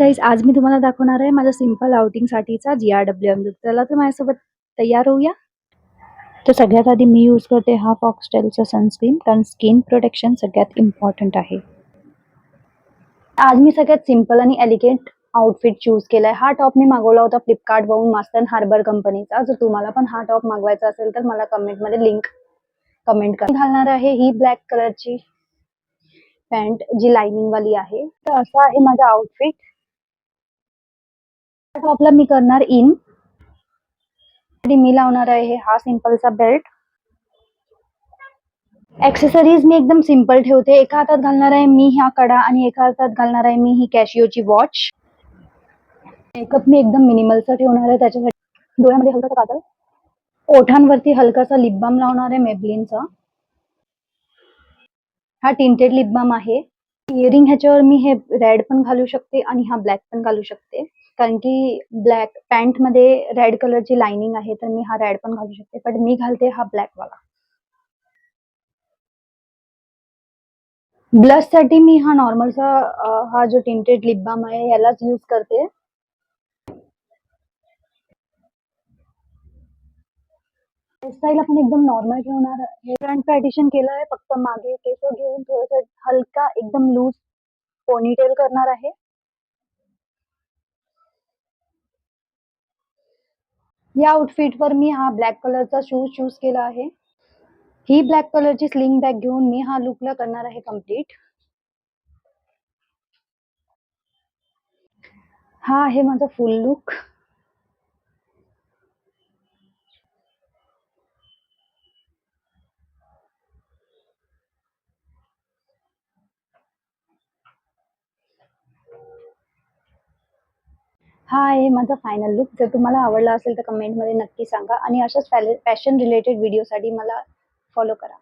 Guys, आज मी तुम्हाला दाखवणार आहे माझा सिंपल आउटिंगसाठीचा GRWM लूक. चला तर माझ्यासोबत तयार होऊया. तर सगळ्यात आधी मी यूज करते हा फॉक्सटेलचा सनस्क्रीन, कारण स्किन प्रोटेक्शन सगळ्यात इम्पॉर्टंट आहे. आज मी सगळ्यात सिंपल आणि एलिगंट आउटफिट चूज केलाय. हा टॉप मी मागवला होता फ्लिपकार्टवरून, मास्टर हार्बर कंपनीचा. जर तुम्हाला पण हा टॉप मागवायचा असेल तर मला कमेंटमध्ये लिंक कमेंट करा. घालणार आहे ही ब्लॅक कलरची पॅन्ट, जी लाइनिंग वाली आहे. तर असा आहे माझा आउटफिट. टॉपला मी करणार इन. मी लावणार आहे हा सिंपलचा बेल्ट. ॲक्सेसरीज मी एकदम सिंपल ठेवते. एका हातात घालणार आहे मी ह्या कडा आणि एका हातात घालणार आहे मी ही कॅशिओची वॉच. मेकअप मी एकदम मिनिमलचा ठेवणार आहे. त्याच्यासाठी डोळ्यामध्ये हलकासा काजल, ओठांवरती हलकासा लिप बाम लावणार आहे मेबलिनचा. हा टिंटेड लिप बाम आहे. इयरिंग ह्याच्यावर मी हे रेड पण घालू शकते आणि हा ब्लॅक पण घालू शकते, कारण की ब्लॅक पॅन्ट मध्ये रेड कलरची लाइनिंग आहे, तर मी हा रेड पण घालू शकते, पण मी घालते हा ब्लॅक वाला. ब्लश साठी मी हा नॉर्मलचा हा जो टिंटेड लिप बाम आहे यालाच यूज करते. हेअरस्टाईल आपण एकदम नॉर्मल ठेवणार आहे. फ्रंट पॅडिशन केलं आहे, फक्त मागे केस घेऊन थोडंसं हलका एकदम लूज पोनीटेल करणार आहे. या आउटफिटवर मी हा ब्लॅक कलरचा शूज चूज केला आहे. ही ब्लॅक कलरची स्लिंग बॅग घेऊन मी हा लुकला करणार आहे कंप्लीट. हा आहे माझा फुल लुक. हा आहे माझा फायनल लुक. जर तुम्हाला आवडला असेल तर कमेंटमध्ये नक्की सांगा आणि अशाच फॅशन रिलेटेड व्हिडिओसाठी मला फॉलो करा.